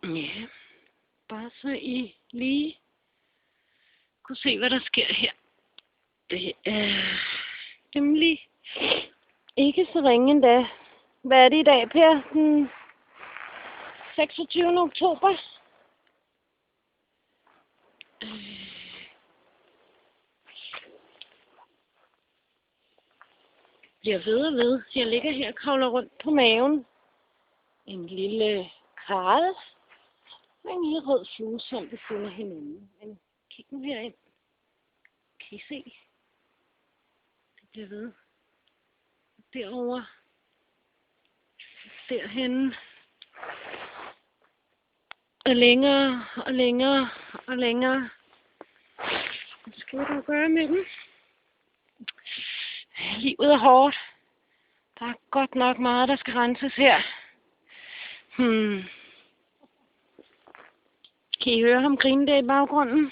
Ja, bare så I lige kunne se, hvad der sker her. Det er nemlig ikke så ringe endda. Hvad er det i dag, Per? Den 26. oktober. Bliver ved og ved. Jeg ligger her og kravler rundt på maven. En lille karl. Og en lille rød flue, som vi finder hinanden. Men kig nu herind. Kan I se? Det bliver ved. Derovre. Derhenne. Og længere og længere og længere. Hvad skal du gøre med dem? Livet er hårdt. Der er godt nok meget, der skal renses her. Kan I høre ham grine der i baggrunden?